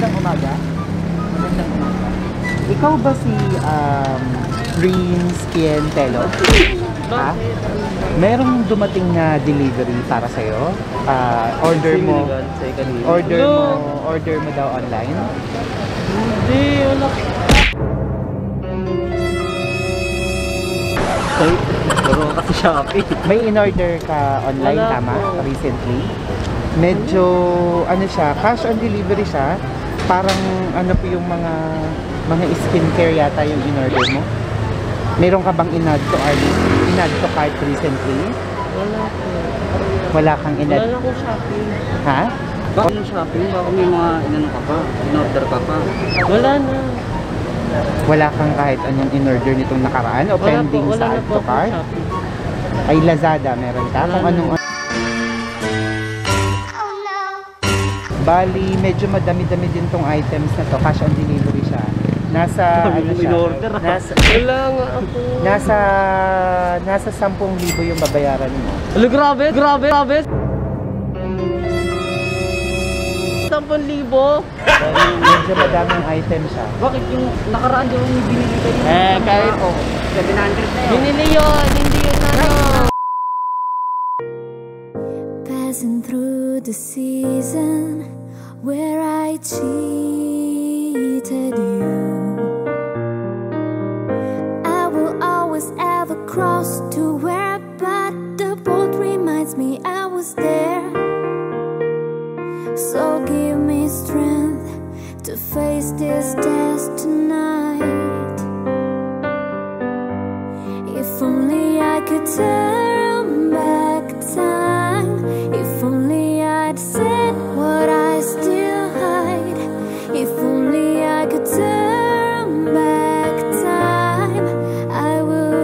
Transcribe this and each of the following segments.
Magandang umaga. Magandang umaga. Ikaw ba si Rins Pientelo? Ha? Merong dumating na delivery para sa'yo? Order mo daw online? Hindi, wala. Puro kasi Shopee. May in-order ka online, Wala tama? po. Recently? Medyo, ano siya, cash on delivery siya. Parang, ano po yung mga skincare yata yung in-order mo? Meron ka bang in-add to cart recently? Wala po. Wala kang in-add? Wala ko Shopee. Ha? Baka yung Shopee, baka may mga inano ka pa, in-order ka pa. Wala na. Wala kang kahit anong in-order nitong nakaraan o pending Wala sa na add po to cart? Shopee. Ay, Lazada, meron ka? Kung Wala anong... Bali, medyo madami-dami din tong items na to. Cash on delivery siya. Nasa, ano siya? In-order wala nga ako. Nasa 10,000 yung babayaran mo. Ano, grabe. 10,000? Medyo madaming item siya. Bakit yung nakaraan yung binili kayo? Kahit po. 700 na yun. Binili yun, hindi yun ano. Passing through the season where I cheated you, I will always ever cross to where, but the boat reminds me I was there. So give me strength to face this test tonight. If only I could turn back time. If only I'd said what I still hide. If only I could turn back time, I would.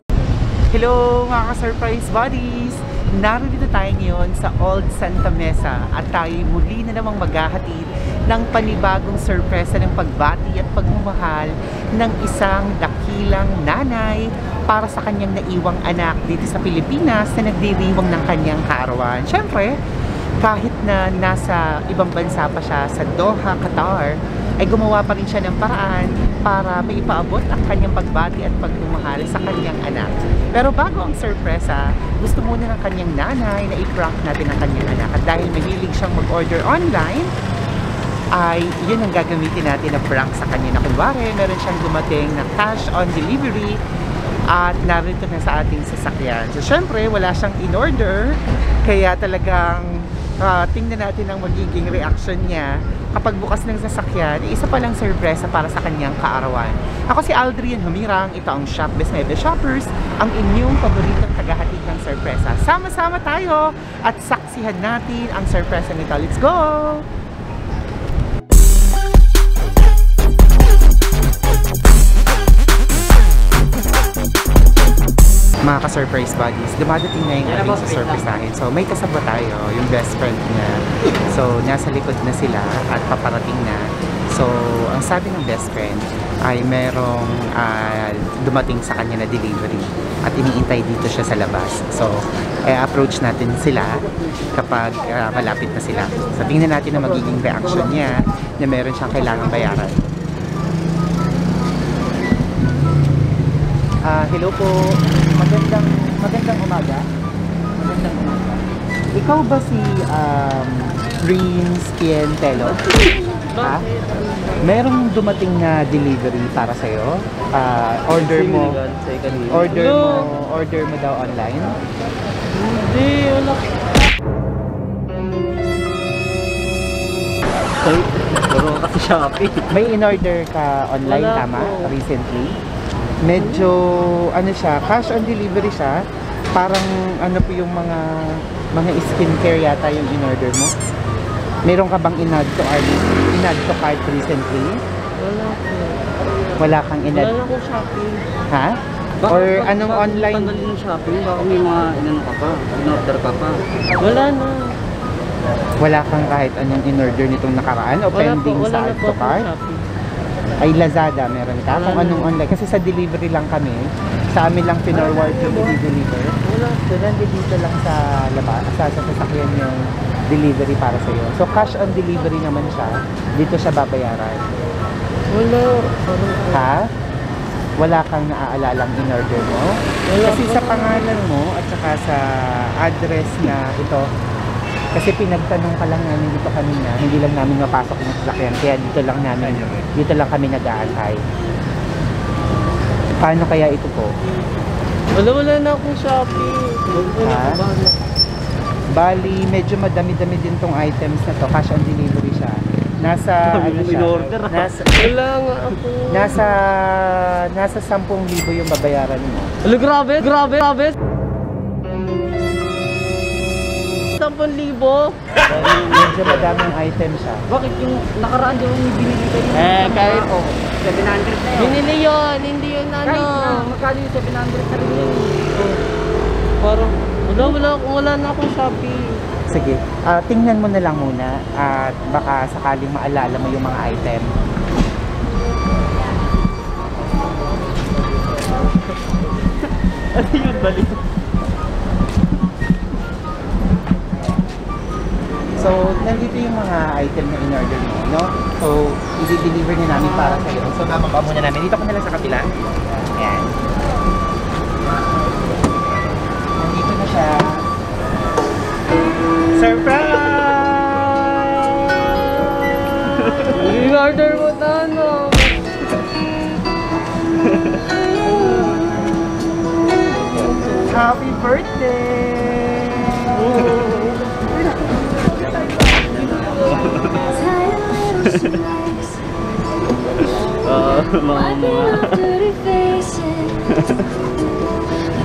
Hello mga ka-surprise buddies! Narito tayo ngayon sa Old Santa Mesa at tayo muli na namang maghahatid ng panibagong sorpresa ng pagbati at pagmamahal ng isang dakilang nanay para sa kanyang naiwang anak dito sa Pilipinas na nagdiriwang ng kanyang kaarawan. Siyempre, kahit na nasa ibang bansa pa siya sa Doha, Qatar, ay gumawa pa rin siya ng paraan para maipaabot ang kanyang pagbati at pagmamahal sa kanyang anak. Pero bago ang sorpresa, gusto muna ng kanyang nanay na i-prank natin ang kanyang anak. At dahil mahilig siyang mag-order online, ay yun ang gagamitin natin na prank sa kanya. Na kunwari, meron siyang dumating na cash on delivery at narito na sa ating sasakyan. So syempre, wala siyang in-order, kaya talagang tingnan natin ang magiging reaction niya kapag bukas ng sasakyan. Isa palang sorpresa para sa kanyang kaarawan. Ako si Aldrian Humirang, ito ang Shop Best Mebe Shoppers, ang inyong paboritong tagahatid ng sorpresa. Sama-sama tayo at saksihan natin ang sorpresa nito. Let's go! Mga ka-surprise buddies, dumadating na yung ating sasurprisahin. So may kasabot tayo, yung best friend niya. So nasa likod na sila at paparating na. So ang sabi ng best friend ay merong dumating sa kanya na delivery at iniintay dito siya sa labas. So approach natin sila kapag malapit na sila. So tingnan natin ang magiging reaction niya na meron siyang kailangang bayaran. Hello po. Magandang umaga. Magandang umaga. Ikaw ba si Rins Pientelo? Ha? Merong dumating na delivery para sa'yo? Order mo daw online? Hindi, wala. Puro kasi Shopee. May in-order ka online, Wala tama? po. Recently? Medyo, ano siya, cash on delivery siya. Parang, ano po yung mga skincare yata yung in-order mo? Meron ka bang in-add to cart recently? Wala po. Wala kang in-add? Wala ko Shopee. Ha? Or anong online? Tanggalin yung Shopee, baka may mga inano ka pa, in-order ka pa. Wala na. Wala kang kahit anong in-order nitong nakaraan o pending sa add to cart? Shopee. Ay, Lazada, meron ka? Kung anong online? Kasi sa delivery lang kami. Sa amin lang pinorward yung i-deliver. wala. So, nandito lang sa labas, sa sasakyan yung delivery para sa'yo. So, cash on delivery naman siya. Dito siya babayaran. Wala. Ha? Wala kang naaalala in-order mo? Wala Kasi po. sa pangalan mo at saka sa address na ito, kasi pinagtanong ka lang namin dito kanina, hindi lang namin mapasok yung sasakyan, kaya dito lang kami nag-aantay. Paano kaya ito po? Wala na akong Shopee. Ha? Bali, medyo madami-dami din tong items na to. Cash on delivery siya. Nasa, ano siya? In-order, ah. Wala nga ako. Nasa 10,000 yung babayaran mo. Wala, grabe. 10,000? Medyo madaming item siya. Bakit yung nakaraan di yung binili kayo? Kahit 700 na yun. Binili yun, hindi yun ano. Kahit na, magkano yung 700 na rin yun. Parang, wala na akong Shopee. Sige, tingnan mo na lang muna at baka sakaling maalala mo yung mga item. Ano yun, balik? So, nandito yung mga item na in-order mo, no? So, i-deliver na namin para sa'yo. So, bababa muna namin. Dito ko na lang sa kapila. Ayan. Nandito na siya. Surprise! In-order mo na, ano? Happy birthday!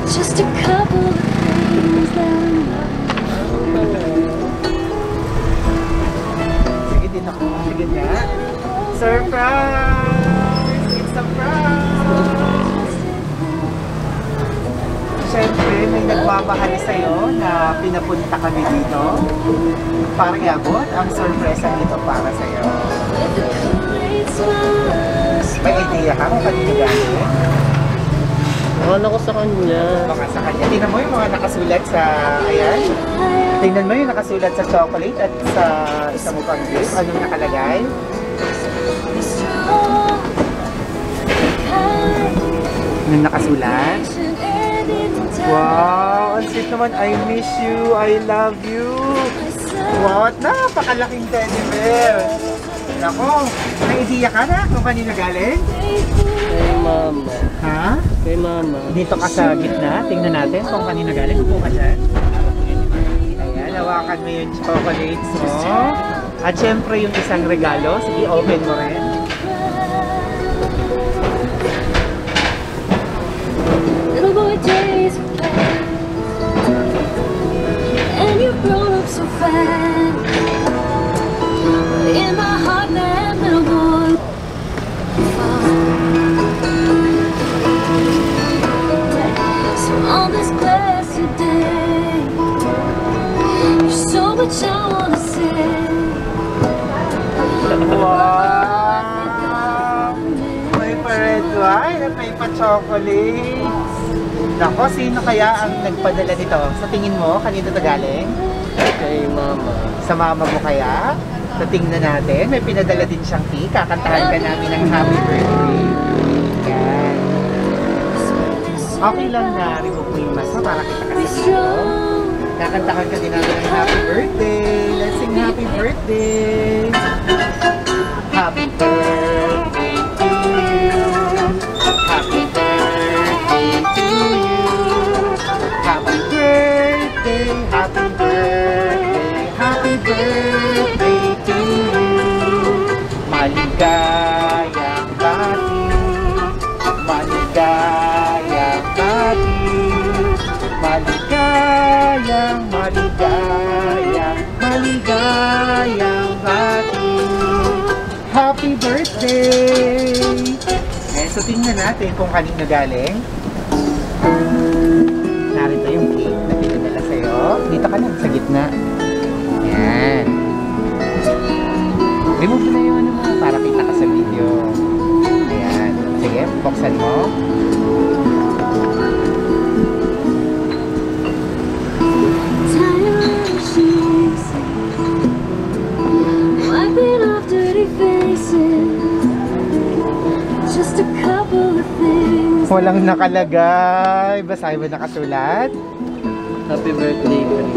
Just a couple of things that Sige din ako. Sige nga. Surprise! It's a prank! Siyempre, may nagmamahal sa'yo na pinapunta kami dito para iabot ang sorpresa nito para sa'yo. May idea ka kung kanino galing? Wala ko sa kanya. Baka sa kanya. Tingnan mo yung mga nakasulat sa, ayan. Tingnan mo yung nakasulat sa chocolate at sa isa mo pang gift. Anong nakalagay? Anong nakasulat? Wow! Ang sweet naman. I miss you. I love you. Wow! Napakalaking teddy bear. Nako, may idea ka na kung kanino galing? Kay mama. Ha? Kay mama. Dito ka sa gitna. Tingnan natin kung kanino galing. Upo ka dyan. Ayan, hawakan mo yung chocolates mo. At syempre yung isang regalo. Sige, open mo rin. little boy days were fast, and you grown up so fast. In my heart, that little boy. So on this blessed day, there's so much I wanna say. Wow! May pa-red wine at may pa-chocolate. Nako, sino kaya ang nagpadala nito? Sa tingin mo, kanino ito galing? Kay mama. Sa mama mo kaya? So, tingnan natin. May pinadala din siyang cake. Kakantahan ka namin ng happy birthday. Yan. Okay lang na remove mo yung mask mo para kita kasi dito. Kakantahan ka din namin ng happy birthday. Let's sing happy birthday. Happy birthday to you. Happy birthday to you. Happy birthday, happy birthday, happy birthday to you. Maligayang bati, maligayang bati, maligayang, maligayang, maligayang bati. Happy birthday! Okay, so tingnan natin kung kanino galing. Narito yung cake na pinadala sa'yo. Dito ka lang sa gitna. Yan. Remove mo na yun ano mo para kita ka sa video. Ayan. Sige, buksan mo. Walang nakalagay. Basahin mo nakasulat. Happy birthday, Prince.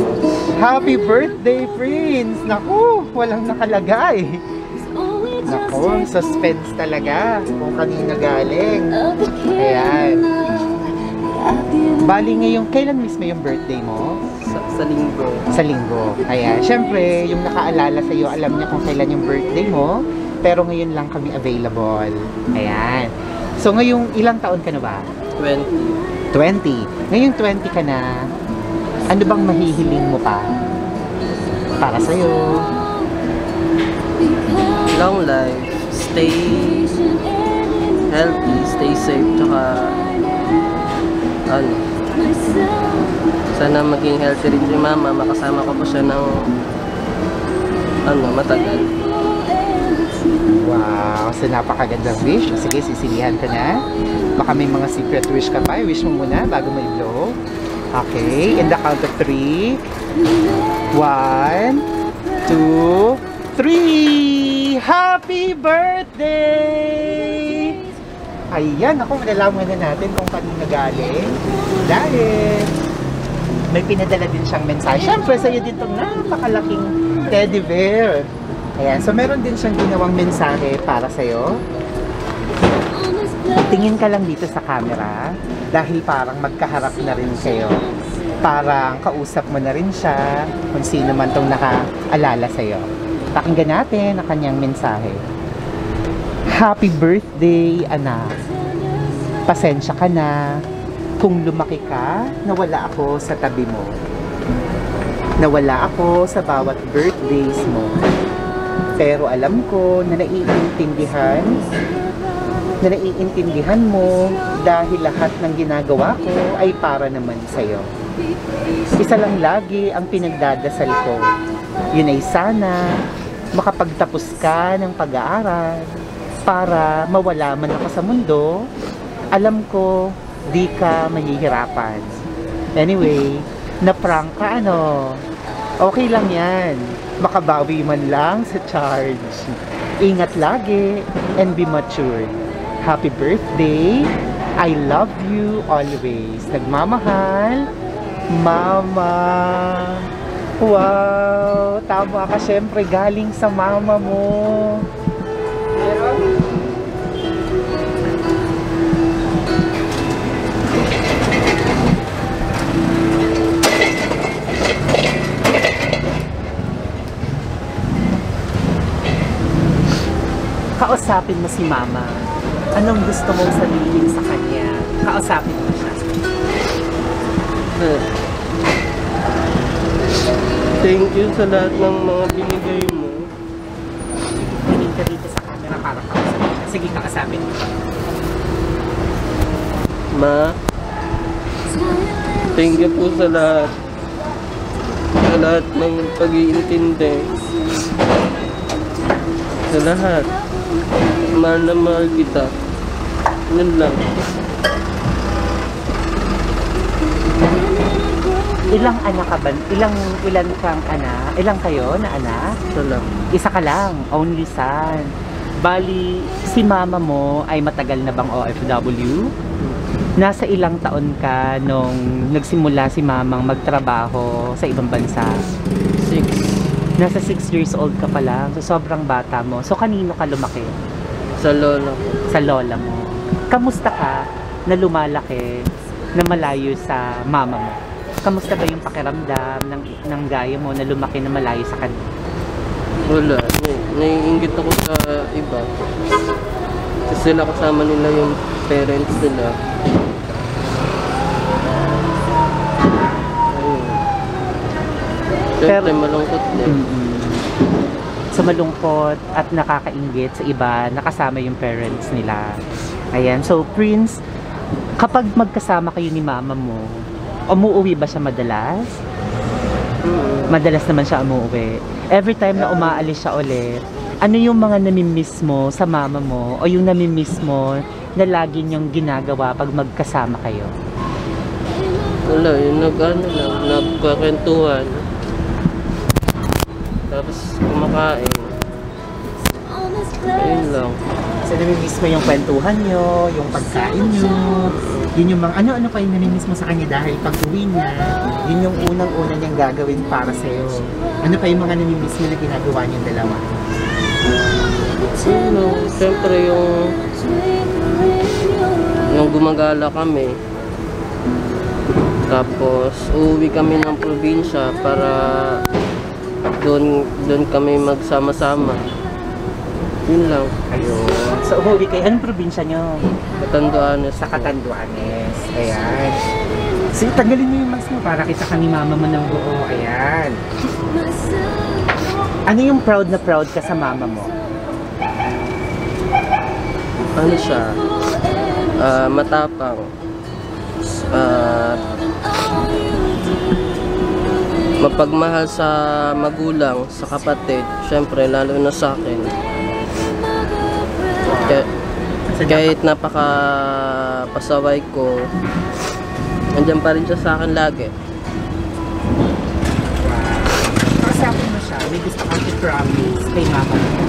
Happy birthday, Prince! Naku, walang nakalagay. Naku, suspense talaga kung kanina galing. Ayan. Bali ngayon, kailan mismo yung birthday mo? Sa linggo. Sa linggo. Ayan. Siyempre, yung nakaalala sa'yo, alam niya kung kailan yung birthday mo. Pero ngayon lang kami available. Ayan. So ngayong ilang taon ka na ba? 20. 20. Ngayong 20 ka na, ano bang mahihiling mo pa? Para sa'yo. Long life. Stay healthy, stay safe, tsaka ano, sana maging healthy rin si mama, makasama ko pa siya ng ano, matagal. Wow, so napakagandang wish. Sige, sisilihan ka na. Baka may mga secret wish ka pa. Wish mo muna bago mo i-blow. Okay, in the count of 3. 1, 2, 3! Happy birthday! Ayan, ako malalaman na natin kung kanina galing. Dahil may pinadala din siyang mensahe. Siyempre, sa'yo din itong napakalaking teddy bear. Ayan, so meron din siyang ginawang mensahe para sa'yo. Tingin ka lang dito sa camera dahil parang magkaharap na rin kayo. Parang kausap mo na rin siya kung sino man tong nakaalala sa'yo. Pakinggan natin ang kanyang mensahe. Happy birthday, anak. Pasensya ka na kung lumaki ka, nawala ako sa tabi mo. Nawala ako sa bawat birthdays mo. Pero alam ko na naiintindihan mo dahil lahat ng ginagawa ko ay para naman sa'yo. Isa lang lagi ang pinagdadasal ko. Yun ay sana makapagtapos ka ng pag-aaral para mawala man ako sa mundo. Alam ko, di ka mahihirapan. Anyway, na-prank ka ano? Okay lang yan. Makabawi man lang sa charge. Ingat lagi and be mature. Happy birthday. I love you always. Nagmamahal, Mama. Wow, tama ka, syempre galing sa mama mo. Kausapin mo si mama. Anong gusto mong sabihin sa kanya? Kausapin mo siya. Thank you sa lahat ng mga binigay mo. Tingin ka dito sa camera para kausapin siya. Sige, kausapin mo. Ma, thank you po sa lahat. Sa lahat ng pag-iintindi. Sa lahat. Mahal na mahal kita. Yun lang. Ilang anak ka ba? Ilan kang anak? Ilang kayo na anak? Isa lang. Isa ka lang, only son. Bali, si mama mo ay matagal na bang OFW? Nasa ilang taon ka nung nagsimula si mamang magtrabaho sa ibang bansa? 6. Nasa 6 years old ka pa lang, so sobrang bata mo. So kanino ka lumaki? Sa lola ko. Sa lola mo. Kamusta ka na lumalaki na malayo sa mama mo? Kamusta ba yung pakiramdam ng gaya mo na lumaki na malayo sa kanila? Wala. Naiingit ako sa iba. Kasi sila kasama nila yung parents nila. Ayun. Siyempre malungkot din. So malungkot at nakakainggit sa iba, nakasama yung parents nila. Ayan. So Prince, kapag magkasama kayo ni mama mo, umuwi ba siya madalas? Madalas naman siya umuwi. Every time na umaalis siya ulit, ano yung mga namimiss mo sa mama mo o yung namimiss mo na lagi niyong ginagawa pag magkasama kayo? Wala, yung nagkakwentuhan. Tapos kumakain. Ayun lang. So, namimiss mo yung kwentuhan nyo, yung pagkain nyo, yun yung mga, ano-ano pa yung namimiss mo sa kanya dahil pag-uwi niya, yun yung unang-una niyang gagawin para sa'yo. Ano pa yung mga namimiss mo na ginagawa niyong dalawa? Siyempre yung gumagala kami. Tapos uuwi kami ng probinsya para doon kami magsama-sama. Yun lang. Ayun. So, umuwi kayo. Anong probinsya nyo? Catanduanes. Sa Catanduanes. Ayan. Sige, tanggalin mo yung mask mo para kita ka ni mama mo ng buo. Ayan. Ano yung proud na proud ka sa mama mo? Ano siya? Matapang. Mapagmahal sa magulang, sa kapatid, syempre lalo na sa akin. Kahit napaka-pasaway ko, nandiyan pa rin siya sa akin lagi. Kasi ako na siya, may gusto kang i-promise kay mama mo.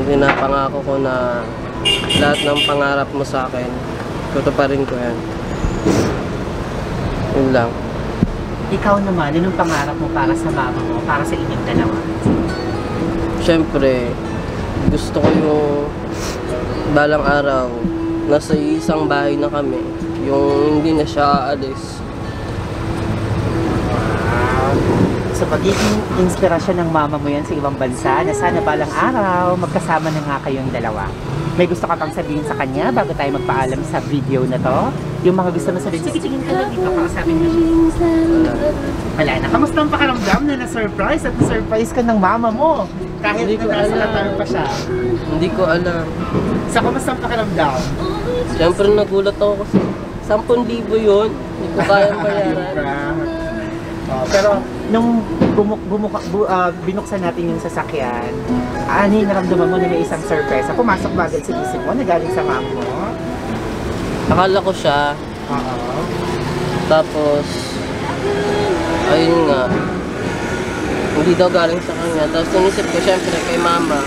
Pinapangako ko na lahat ng pangarap mo sa akin, tutuparin ko yan. Yun lang. Ikaw naman, anong pangarap mo para sa mama mo, para sa inyong dalawa? Siyempre, gusto ko yung balang araw, nasa isang bahay na kami, yung hindi na siya aalis. So, magiging inspirasyon ng mama mo yan sa ibang bansa na sana balang araw, magkasama na nga kayong dalawa. May gusto ka pang sabihin sa kanya bago tayo magpaalam sa video na to? Yung mga gusto mo sabihin, sige, tingin ka lang dito, kausapin mo siya. Wala na. Kamusta ang pakaramdam na na-surprise at na-surprise ka ng mama mo? Kahit na nasa Qatar pa siya. Hindi ko alam. So, kamusta ang pakaramdam? Siyempre nagulat ako kasi 10,000 yun. Hindi ko kayang bayaran. Pero nung binuksan natin yung sasakyan, ano yung naramdaman mo na may isang surprise? Pumasok ba agad sa isip mo na galing sa mama mo? Akala ko siya. Oo. Tapos, ayun nga. Hindi daw galing sa kanya. Tapos inisip ko syempre kay mama.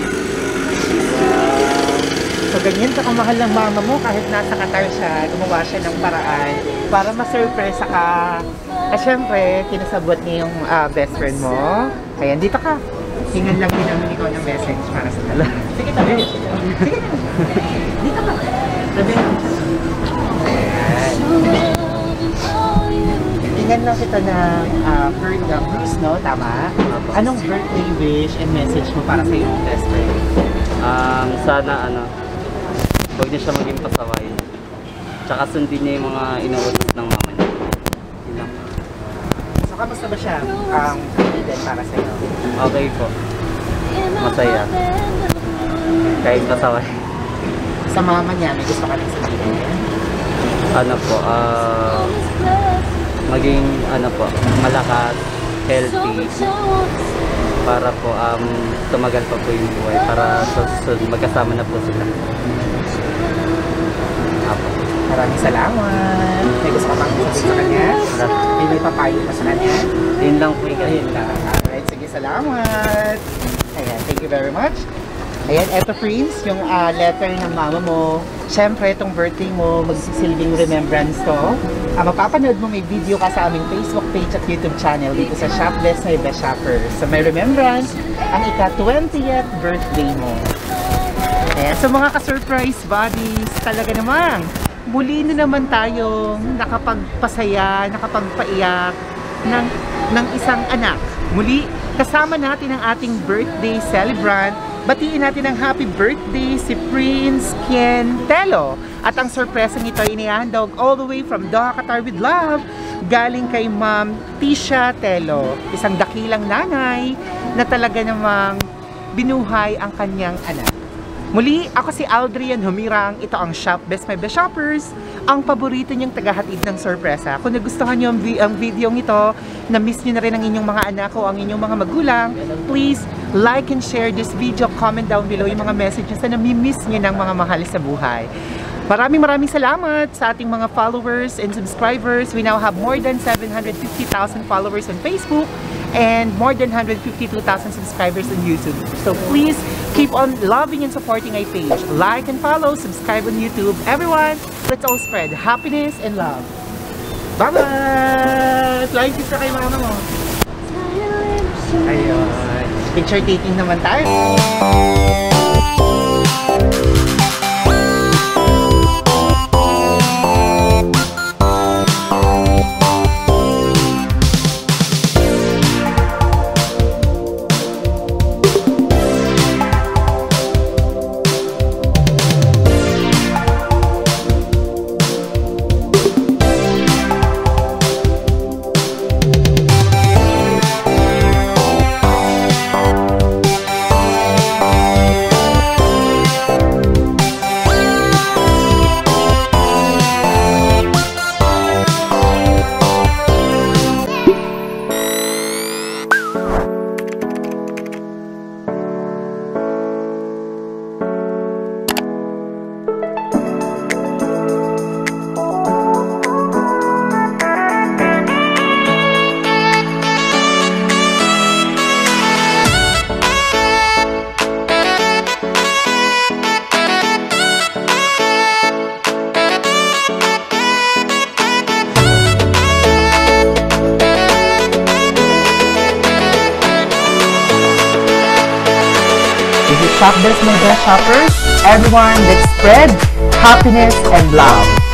So ganyan ka kamahal ng mama mo kahit nasa Qatar siya, gumawa siya ng paraan para ma-surprise ka. At syempre, kinasabot niya yung best friend mo. Ayan, dito ka. Hingan lang din namin ikaw ng message para sa dalawa. Sige, tabi. Sige. Dito ka. Tabi. Ayan. Hingan lang kita ng Bruce, no? Tama? Anong birthday wish and message mo para sa iyong best friend? Sana huwag niya siya maging pasaway. Tsaka sundin niya yung mga inuutos ng mama niya. Yun lang. So, kamusta ba siya kaibigan para sa iyo? Okay po. Masaya. Kahit pasaway. Sa mama niya, may gusto ka rin sabihin? Maging malakas, healthy. Para po tumagal pa po yung buhay. Para sa susunod, magkasama na po sila. Maraming salamat. May gusto ka pang sabihin sa kanya? May papayo pa sa kanya? Yun lang po yung Ayun lang. Alright, sige, salamat. Ayan, thank you very much. Ayan, eto friends, yung letter ng mama mo. Siyempre, itong birthday mo, magsisilbing remembrance to. Mapapanood mo, may video ka sa aming Facebook page at YouTube channel dito sa Shopless na Best Shoppers. So, may remembrance ang ika-20th birthday mo. Ayan, so mga ka-surprise buddies, talaga namang muli na naman tayong nakapagpasaya, nakapagpaiyak ng isang anak. Muli, kasama natin ang ating birthday celebrant. Batiin natin ang happy birthday si Prince Ken Telo. At ang sorpresang ito ay inihandog all the way from Doha, Qatar with love, galing kay Ma'am Tisha Telo, isang dakilang nanay na talaga namang binuhay ang kanyang anak. Muli, ako si Aldrian Humirang. Ito ang Shop Best My Best Shoppers, ang paborito niyong tagahatid ng sorpresa. Kung nagustuhan niyo ang video ito, na-miss niyo na rin ang inyong mga anak o ang inyong mga magulang, please like and share this video, comment down below yung mga messages na nami-miss niyo ng mga mahal sa buhay. Maraming salamat sa ating mga followers and subscribers. We now have more than 750,000 followers on Facebook and more than 152,000 subscribers on YouTube. So please keep on loving and supporting my page. Like and follow, subscribe on YouTube. Everyone, let's all spread happiness and love. Bye-bye! Flying kiss na kay mama mo. Ayun. Picture taking naman tayo. Shop This My Best Shoppers. Everyone, let's spread happiness and love.